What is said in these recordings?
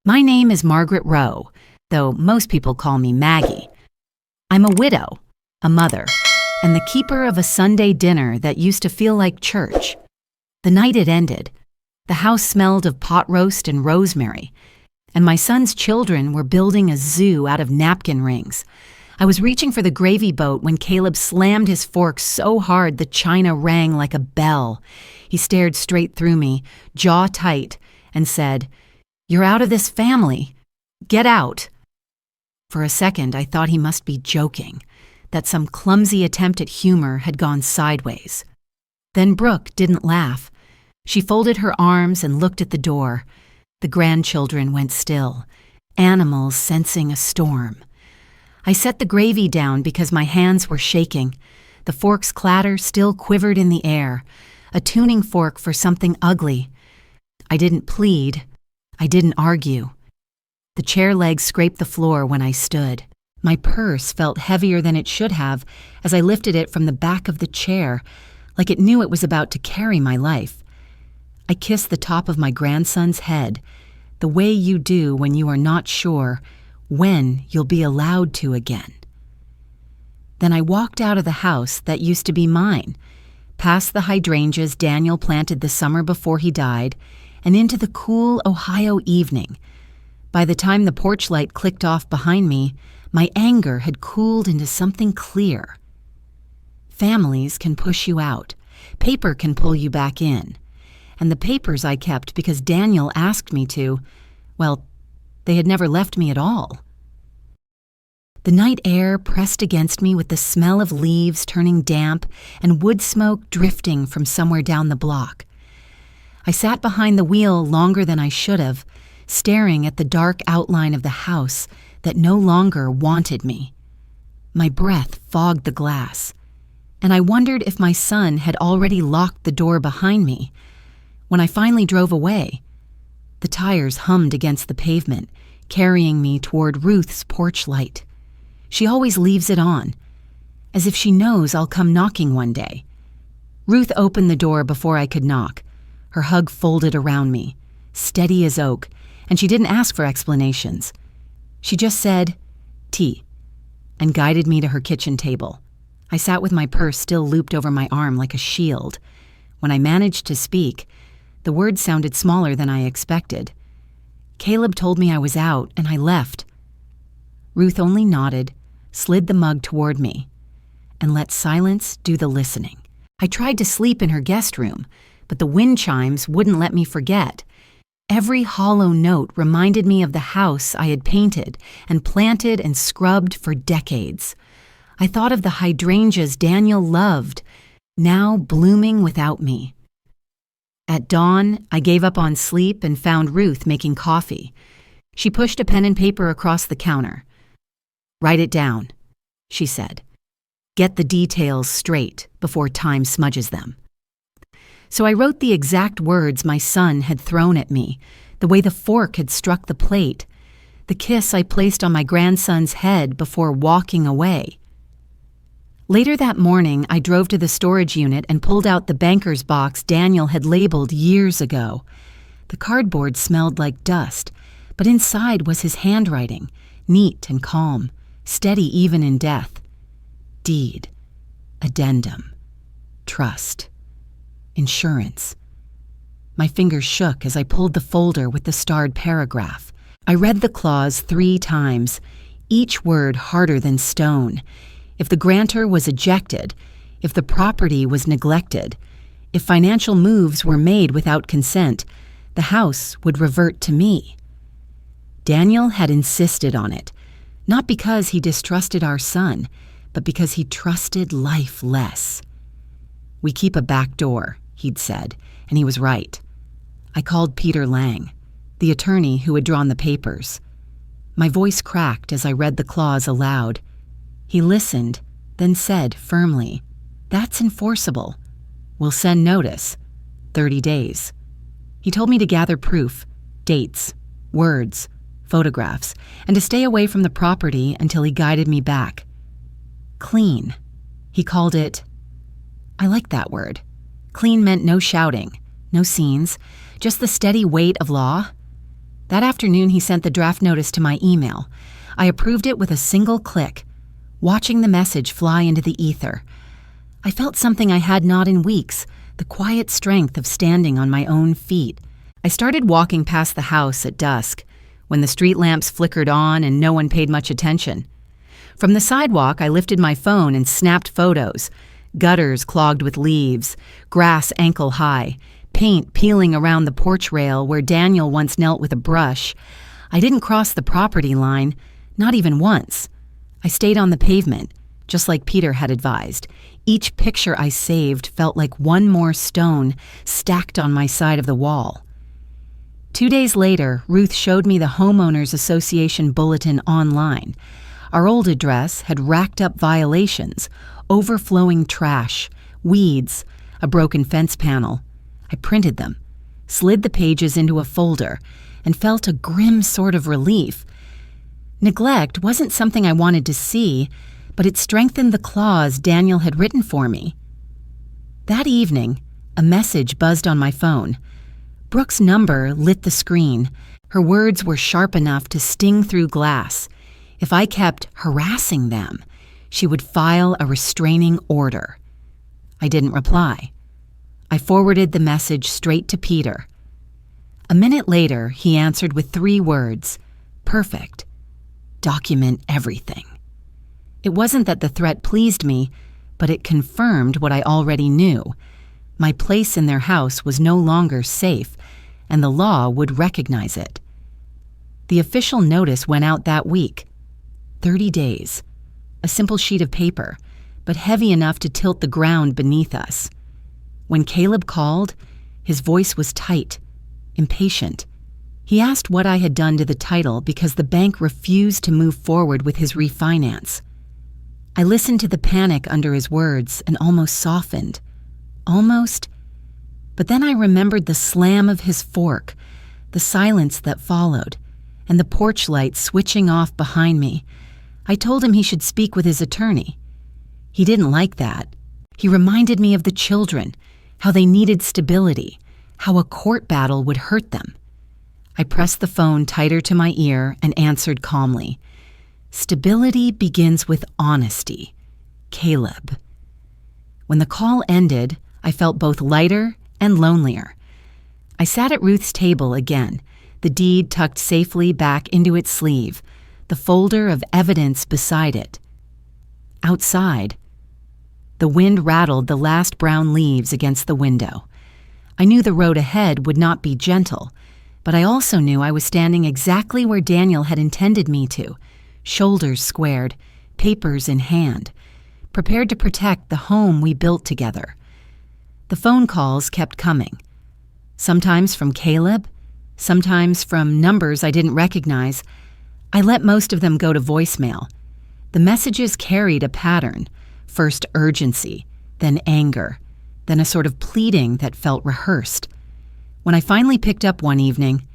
My name is Margaret Rowe, though most people call me Maggie. I'm a widow, a mother, and the keeper of a Sunday dinner that used to feel like church. The night it ended, the house smelled of pot roast and rosemary, and my son's children were building a zoo out of napkin rings. I was reaching for the gravy boat when Caleb slammed his fork so hard the china rang like a bell. He stared straight through me, jaw tight, and said, "You're out of this family. Get out." For a second, I thought he must be joking, that some clumsy attempt at humor had gone sideways. Then Brooke didn't laugh. She folded her arms and looked at the door. The grandchildren went still, animals sensing a storm. I set the gravy down because my hands were shaking. The fork's clatter still quivered in the air, a tuning fork for something ugly. I didn't plead. I didn't argue. The chair legs scraped the floor when I stood. My purse felt heavier than it should have as I lifted it from the back of the chair, like it knew it was about to carry my life. I kissed the top of my grandson's head, the way you do when you are not sure when you'll be allowed to again. Then I walked out of the house that used to be mine, past the hydrangeas Daniel planted the summer before he died, and into the cool Ohio evening. By the time the porch light clicked off behind me, my anger had cooled into something clear. Families can push you out. Paper can pull you back in. And the papers I kept because Daniel asked me to, well, they had never left me at all. The night air pressed against me with the smell of leaves turning damp and wood smoke drifting from somewhere down the block. I sat behind the wheel longer than I should have, staring at the dark outline of the house that no longer wanted me. My breath fogged the glass, and I wondered if my son had already locked the door behind me. When I finally drove away, the tires hummed against the pavement, carrying me toward Ruth's porch light. She always leaves it on, as if she knows I'll come knocking one day. Ruth opened the door before I could knock, her hug folded around me, steady as oak, and she didn't ask for explanations. She just said, "Tea," and guided me to her kitchen table. I sat with my purse still looped over my arm like a shield. When I managed to speak, the words sounded smaller than I expected. Caleb told me I was out, and I left. Ruth only nodded, slid the mug toward me, and let silence do the listening. I tried to sleep in her guest room, but the wind chimes wouldn't let me forget. Every hollow note reminded me of the house I had painted and planted and scrubbed for decades. I thought of the hydrangeas Daniel loved, now blooming without me. At dawn, I gave up on sleep and found Ruth making coffee. She pushed a pen and paper across the counter. "Write it down," she said. "Get the details straight before time smudges them." So I wrote the exact words my son had thrown at me, the way the fork had struck the plate, the kiss I placed on my grandson's head before walking away. Later that morning, I drove to the storage unit and pulled out the banker's box Daniel had labeled years ago. The cardboard smelled like dust, but inside was his handwriting, neat and calm, steady even in death. Deed, addendum, trust, insurance. My fingers shook as I pulled the folder with the starred paragraph. I read the clause 3 times, each word harder than stone. If the grantor was ejected, if the property was neglected, if financial moves were made without consent, the house would revert to me. Daniel had insisted on it, not because he distrusted our son, but because he trusted life less. "We keep a back door," he'd said, and he was right. I called Peter Lang, the attorney who had drawn the papers. My voice cracked as I read the clause aloud. He listened, then said firmly, "That's enforceable. We'll send notice. 30 days. He told me to gather proof, dates, words, photographs, and to stay away from the property until he guided me back. Clean. He called it, I like that word. Clean meant no shouting, no scenes, just the steady weight of law. That afternoon, he sent the draft notice to my email. I approved it with a single click, watching the message fly into the ether. I felt something I had not in weeks, the quiet strength of standing on my own feet. I started walking past the house at dusk, when the street lamps flickered on and no one paid much attention. From the sidewalk, I lifted my phone and snapped photos. Gutters clogged with leaves, grass ankle-high, paint peeling around the porch rail where Daniel once knelt with a brush. I didn't cross the property line, not even once. I stayed on the pavement, just like Peter had advised. Each picture I saved felt like one more stone stacked on my side of the wall. 2 days later, Ruth showed me the Homeowners Association bulletin online. Our old address had racked up violations, overflowing trash, weeds, a broken fence panel. I printed them, slid the pages into a folder, and felt a grim sort of relief. Neglect wasn't something I wanted to see, but it strengthened the clause Daniel had written for me. That evening, a message buzzed on my phone. Brooke's number lit the screen. Her words were sharp enough to sting through glass. If I kept harassing them, she would file a restraining order. I didn't reply. I forwarded the message straight to Peter. A minute later, he answered with 3 words: perfect. Document everything. It wasn't that the threat pleased me, but it confirmed what I already knew. My place in their house was no longer safe, and the law would recognize it. The official notice went out that week. 30 days. A simple sheet of paper, but heavy enough to tilt the ground beneath us. When Caleb called, his voice was tight, impatient. He asked what I had done to the title because the bank refused to move forward with his refinance. I listened to the panic under his words and almost softened. Almost. But then I remembered the slam of his fork, the silence that followed, and the porch light switching off behind me. I told him he should speak with his attorney. He didn't like that. He reminded me of the children, how they needed stability, how a court battle would hurt them. I pressed the phone tighter to my ear and answered calmly. Stability begins with honesty. Caleb. When the call ended, I felt both lighter and lonelier. I sat at Ruth's table again, the deed tucked safely back into its sleeve, the folder of evidence beside it. Outside, the wind rattled the last brown leaves against the window. I knew the road ahead would not be gentle, but I also knew I was standing exactly where Daniel had intended me to, shoulders squared, papers in hand, prepared to protect the home we built together. The phone calls kept coming, sometimes from Caleb, sometimes from numbers I didn't recognize. I let most of them go to voicemail. The messages carried a pattern, first urgency, then anger, then a sort of pleading that felt rehearsed. When I finally picked up one evening,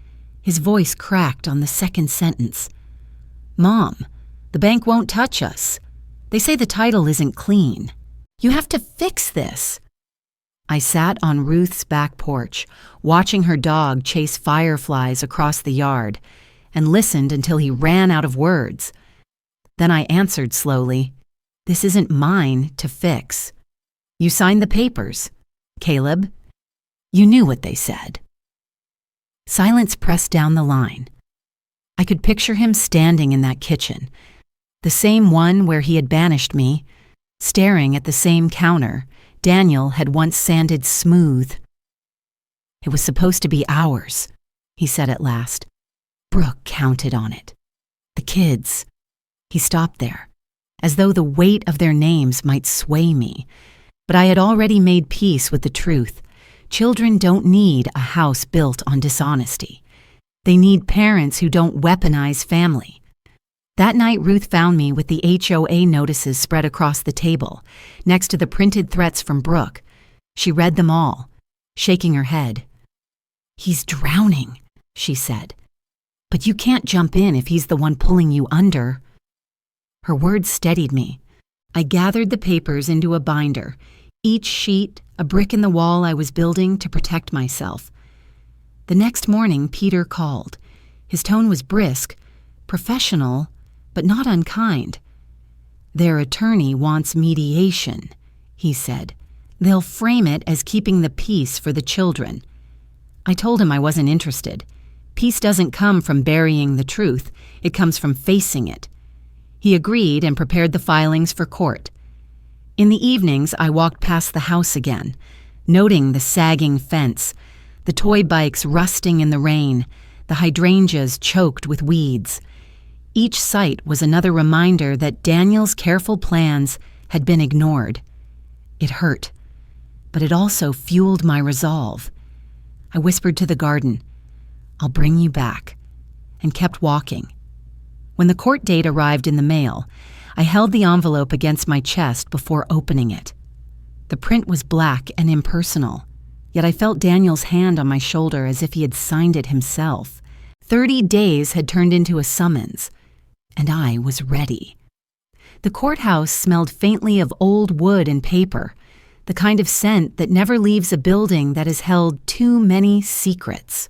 his voice cracked on the second sentence. "Mom, the bank won't touch us. They say the title isn't clean. You have to fix this." I sat on Ruth's back porch, watching her dog chase fireflies across the yard, and listened until he ran out of words. Then I answered slowly, "This isn't mine to fix. You signed the papers, Caleb. You knew what they said." Silence pressed down the line. I could picture him standing in that kitchen, the same one where he had banished me, staring at the same counter Daniel had once sanded smooth. "It was supposed to be ours," he said at last. "Brooke counted on it. The kids." He stopped there, as though the weight of their names might sway me. But I had already made peace with the truth. Children don't need a house built on dishonesty. They need parents who don't weaponize family. That night, Ruth found me with the HOA notices spread across the table, next to the printed threats from Brooke. She read them all, shaking her head. "He's drowning," she said. "But you can't jump in if he's the one pulling you under." Her words steadied me. I gathered the papers into a binder, each sheet a brick in the wall I was building to protect myself. The next morning, Peter called. His tone was brisk, professional, but not unkind. "Their attorney wants mediation," he said. "They'll frame it as keeping the peace for the children." I told him I wasn't interested. Peace doesn't come from burying the truth, it comes from facing it. He agreed and prepared the filings for court. In the evenings, I walked past the house again, noting the sagging fence, the toy bikes rusting in the rain, the hydrangeas choked with weeds. Each sight was another reminder that Daniel's careful plans had been ignored. It hurt, but it also fueled my resolve. I whispered to the garden, "I'll bring you back," and kept walking. When the court date arrived in the mail, I held the envelope against my chest before opening it. The print was black and impersonal, yet I felt Daniel's hand on my shoulder as if he had signed it himself. 30 days had turned into a summons, and I was ready. The courthouse smelled faintly of old wood and paper, the kind of scent that never leaves a building that has held too many secrets.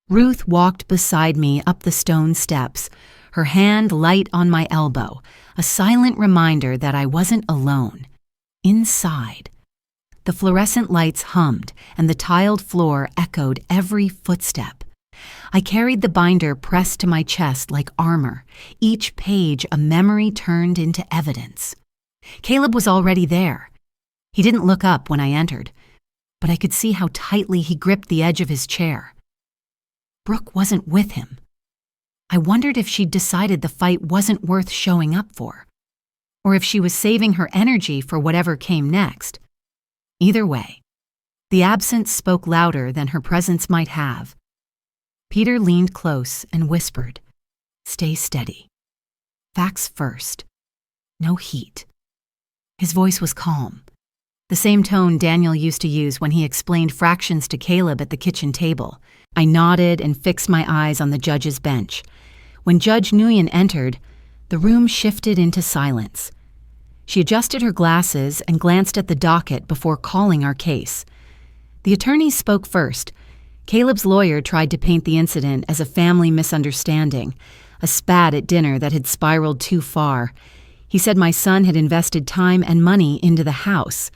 Ruth walked beside me up the stone steps, her hand light on my elbow, a silent reminder that I wasn't alone. Inside, the fluorescent lights hummed and the tiled floor echoed every footstep. I carried the binder pressed to my chest like armor, each page a memory turned into evidence. Caleb was already there. He didn't look up when I entered, but I could see how tightly he gripped the edge of his chair. Brooke wasn't with him. I wondered if she'd decided the fight wasn't worth showing up for, or if she was saving her energy for whatever came next. Either way, the absence spoke louder than her presence might have. Peter leaned close and whispered, "Stay steady. Facts first. No heat." His voice was calm, the same tone Daniel used to use when he explained fractions to Caleb at the kitchen table. I nodded and fixed my eyes on the judge's bench. When Judge Nguyen entered, the room shifted into silence. She adjusted her glasses and glanced at the docket before calling our case. The attorneys spoke first. Caleb's lawyer tried to paint the incident as a family misunderstanding, a spat at dinner that had spiraled too far. He said my son had invested time and money into the house,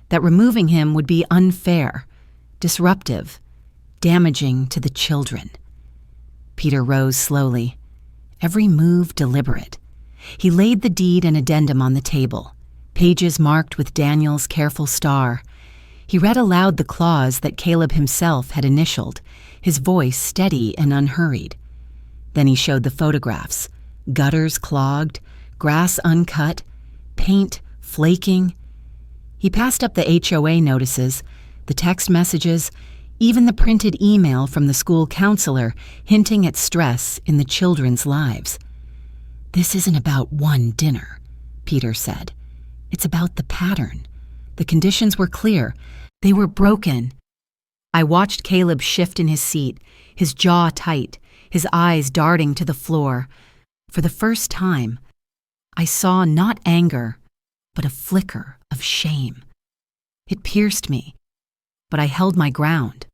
that removing him would be unfair, disruptive, damaging to the children. Peter rose slowly, every move deliberate. He laid the deed and addendum on the table, pages marked with Daniel's careful star. He read aloud the clause that Caleb himself had initialed, his voice steady and unhurried. Then he showed the photographs, gutters clogged, grass uncut, paint flaking. He passed up the HOA notices, the text messages, even the printed email from the school counselor hinting at stress in the children's lives. "This isn't about one dinner," Peter said. "It's about the pattern. The conditions were clear. They were broken." I watched Caleb shift in his seat, his jaw tight, his eyes darting to the floor. For the first time, I saw not anger, but a flicker of shame. It pierced me, but I held my ground.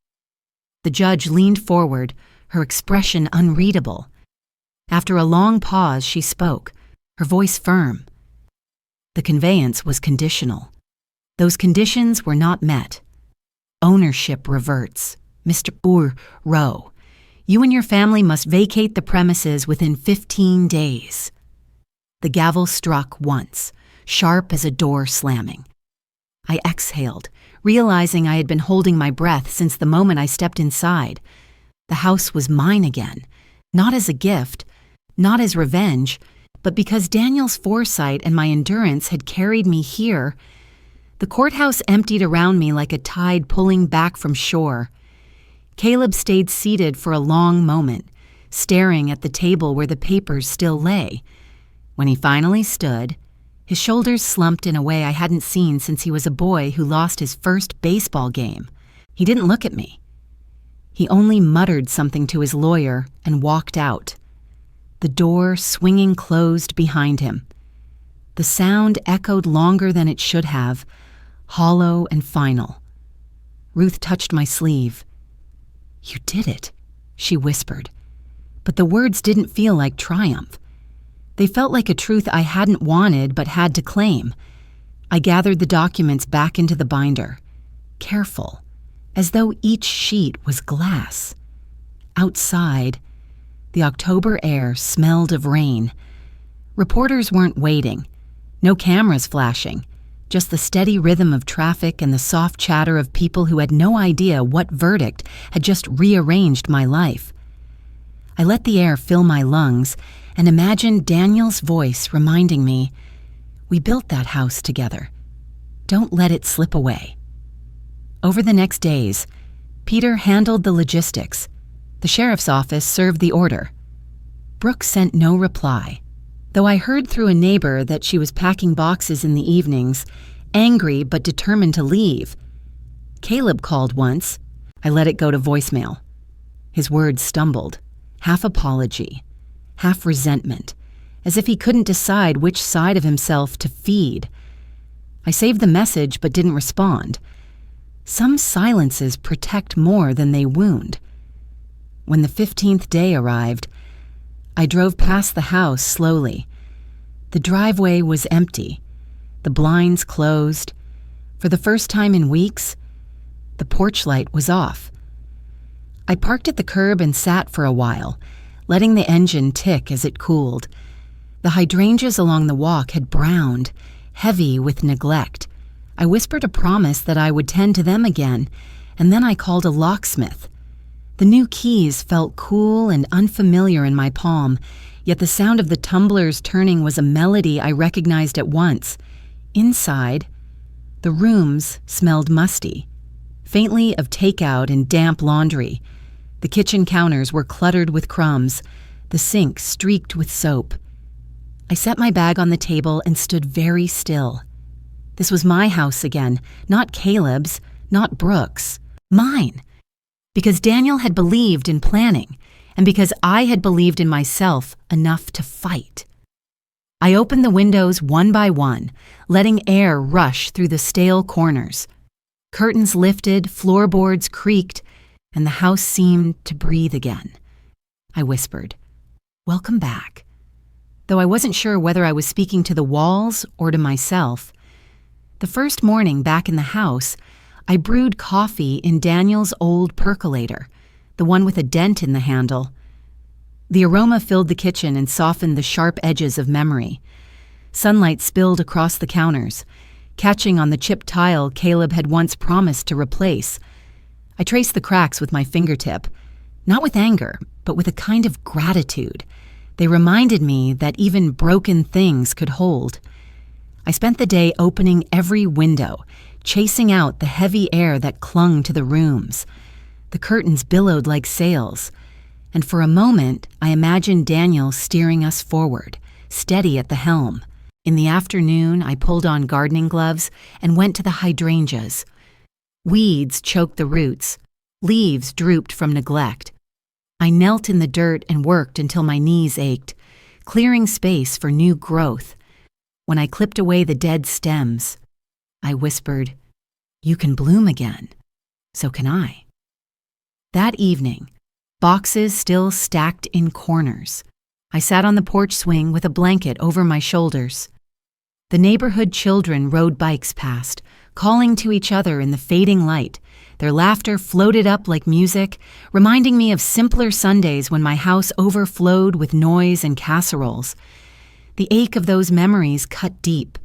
The judge leaned forward, her expression unreadable. After a long pause, she spoke, her voice firm. The conveyance was conditional. Those conditions were not met. Ownership reverts. Mr. Rowe, you and your family must vacate the premises within 15 days. The gavel struck once, sharp as a door slamming. I exhaled, realizing I had been holding my breath since the moment I stepped inside. The house was mine again, not as a gift, not as revenge, but because Daniel's foresight and my endurance had carried me here. The courthouse emptied around me like a tide pulling back from shore. Caleb stayed seated for a long moment, staring at the table where the papers still lay. When he finally stood, his shoulders slumped in a way I hadn't seen since he was a boy who lost his first baseball game. He didn't look at me. He only muttered something to his lawyer and walked out, the door swinging closed behind him. The sound echoed longer than it should have, hollow and final. Ruth touched my sleeve. "You did it," she whispered. but the words didn't feel like triumph. They felt like a truth I hadn't wanted but had to claim. I gathered the documents back into the binder, careful, as though each sheet was glass. Outside, the October air smelled of rain. Reporters weren't waiting, no cameras flashing, just the steady rhythm of traffic and the soft chatter of people who had no idea what verdict had just rearranged my life. I let the air fill my lungs and imagined Daniel's voice reminding me, "We built that house together. Don't let it slip away." Over the next days, Peter handled the logistics. The sheriff's office served the order. Brooke sent no reply, though I heard through a neighbor that she was packing boxes in the evenings, angry but determined to leave. Caleb called once. I let it go to voicemail. His words stumbled, half apology, half resentment, as if he couldn't decide which side of himself to feed. I saved the message but didn't respond. Some silences protect more than they wound. When the 15th day arrived, I drove past the house slowly. The driveway was empty, the blinds closed. For the first time in weeks, the porch light was off. I parked at the curb and sat for a while, letting the engine tick as it cooled. The hydrangeas along the walk had browned, heavy with neglect. I whispered a promise that I would tend to them again, and then I called a locksmith. The new keys felt cool and unfamiliar in my palm, yet the sound of the tumblers turning was a melody I recognized at once. Inside, the rooms smelled musty, faintly of takeout and damp laundry. The kitchen counters were cluttered with crumbs, the sink streaked with soap. I set my bag on the table and stood very still. This was my house again, not Caleb's, not Brooke's, mine. Because Daniel had believed in planning, and because I had believed in myself enough to fight. I opened the windows one by one, letting air rush through the stale corners. Curtains lifted, floorboards creaked, and the house seemed to breathe again. I whispered, "Welcome back," though I wasn't sure whether I was speaking to the walls or to myself. The first morning back in the house, I brewed coffee in Daniel's old percolator, the one with a dent in the handle. The aroma filled the kitchen and softened the sharp edges of memory. Sunlight spilled across the counters, catching on the chipped tile Caleb had once promised to replace. I traced the cracks with my fingertip, not with anger, but with a kind of gratitude. They reminded me that even broken things could hold. I spent the day opening every window, chasing out the heavy air that clung to the rooms. The curtains billowed like sails, and for a moment I imagined Daniel steering us forward, steady at the helm. In the afternoon, I pulled on gardening gloves and went to the hydrangeas. Weeds choked the roots. Leaves drooped from neglect. I knelt in the dirt and worked until my knees ached, clearing space for new growth. When I clipped away the dead stems, I whispered, "You can bloom again. So can I." That evening, boxes still stacked in corners. I sat on the porch swing with a blanket over my shoulders. The neighborhood children rode bikes past, calling to each other in the fading light. Their laughter floated up like music, reminding me of simpler Sundays when my house overflowed with noise and casseroles. The ache of those memories cut deep,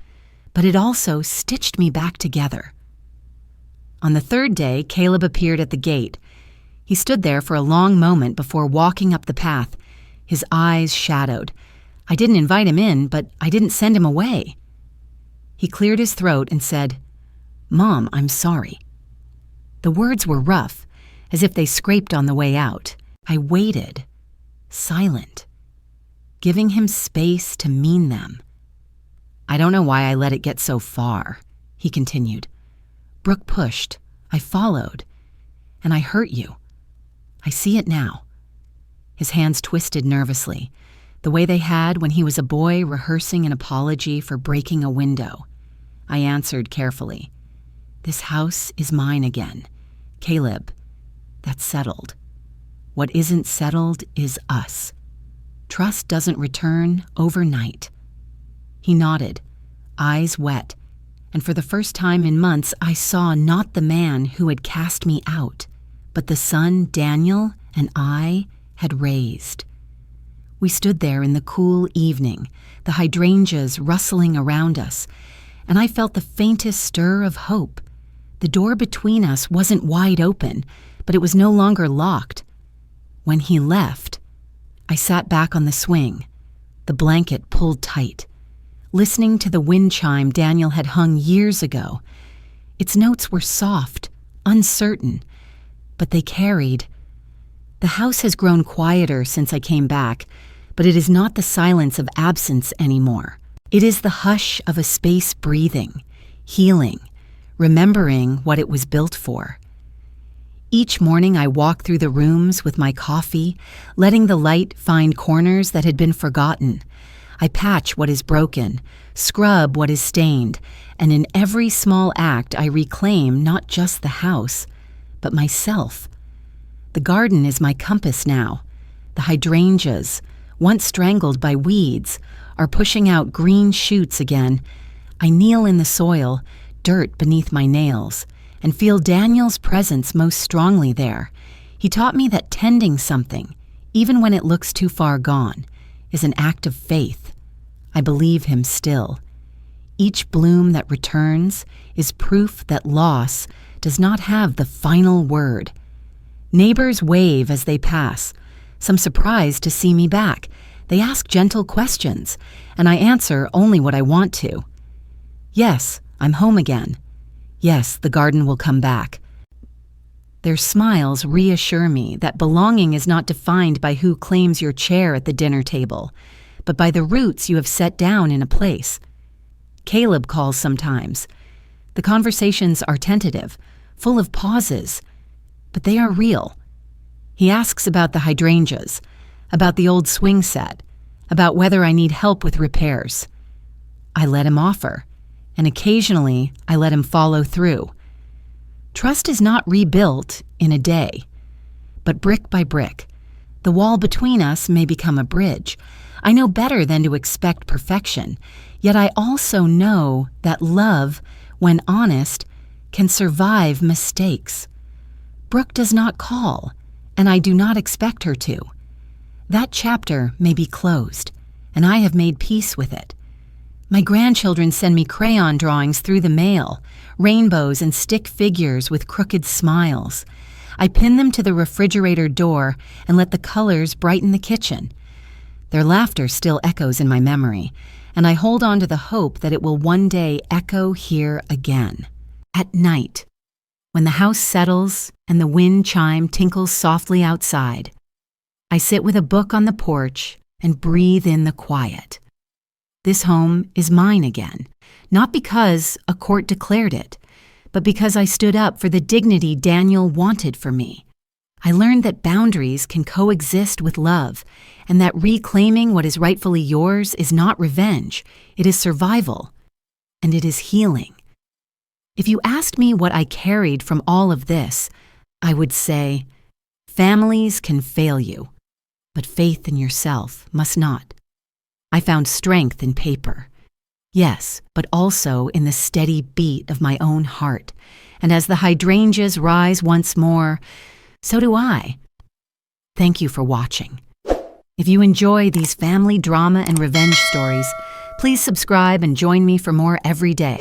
but it also stitched me back together. On the third day, Caleb appeared at the gate. He stood there for a long moment before walking up the path, his eyes shadowed. I didn't invite him in, but I didn't send him away. He cleared his throat and said, "Mom, I'm sorry." The words were rough, as if they scraped on the way out. I waited, silent, giving him space to mean them. "I don't know why I let it get so far," he continued. "Brooke pushed, I followed, and I hurt you. I see it now." His hands twisted nervously, the way they had when he was a boy rehearsing an apology for breaking a window. I answered carefully, "This house is mine again. Caleb, that's settled." what isn't settled is us. Trust doesn't return overnight." He nodded, eyes wet, and for the first time in months I saw not the man who had cast me out, but the son Daniel and I had raised. We stood there in the cool evening, the hydrangeas rustling around us, and I felt the faintest stir of hope. The door between us wasn't wide open, but it was no longer locked. When he left, I sat back on the swing, the blanket pulled tight, listening to the wind chime Daniel had hung years ago. Its notes were soft, uncertain, but they carried. The house has grown quieter since I came back, but it is not the silence of absence anymore. It is the hush of a space breathing, healing, remembering what it was built for. Each morning I walk through the rooms with my coffee, letting the light find corners that had been forgotten. I patch what is broken, scrub what is stained, and in every small act I reclaim not just the house, but myself. The garden is my compass now. The hydrangeas, once strangled by weeds, are pushing out green shoots again. I kneel in the soil, dirt beneath my nails, and feel Daniel's presence most strongly there. He taught me that tending something, even when it looks too far gone, is an act of faith. I believe him still. Each bloom that returns is proof that loss does not have the final word. Neighbors wave as they pass, some surprised to see me back. They ask gentle questions, and I answer only what I want to. Yes, I'm home again. Yes, the garden will come back. Their smiles reassure me that belonging is not defined by who claims your chair at the dinner table, but by the roots you have set down in a place. Caleb calls sometimes. The conversations are tentative, full of pauses, but they are real. He asks about the hydrangeas, about the old swing set, about whether I need help with repairs. I let him offer, and occasionally I let him follow through. Trust is not rebuilt in a day, but brick by brick. The wall between us may become a bridge. I know better than to expect perfection, yet I also know that love, when honest, can survive mistakes. Brooke does not call, and I do not expect her to. That chapter may be closed, and I have made peace with it. My grandchildren send me crayon drawings through the mail, rainbows and stick figures with crooked smiles. I pin them to the refrigerator door and let the colors brighten the kitchen. Their laughter still echoes in my memory, and I hold on to the hope that it will one day echo here again. At night, when the house settles and the wind chime tinkles softly outside, I sit with a book on the porch and breathe in the quiet. This home is mine again, not because a court declared it, but because I stood up for the dignity Daniel wanted for me. I learned that boundaries can coexist with love, and that reclaiming what is rightfully yours is not revenge, it is survival, and it is healing. If you asked me what I carried from all of this, I would say, families can fail you, but faith in yourself must not. I found strength in paper, yes, but also in the steady beat of my own heart. And as the hydrangeas rise once more, so do I. Thank you for watching. If you enjoy these family drama and revenge stories, please subscribe and join me for more every day.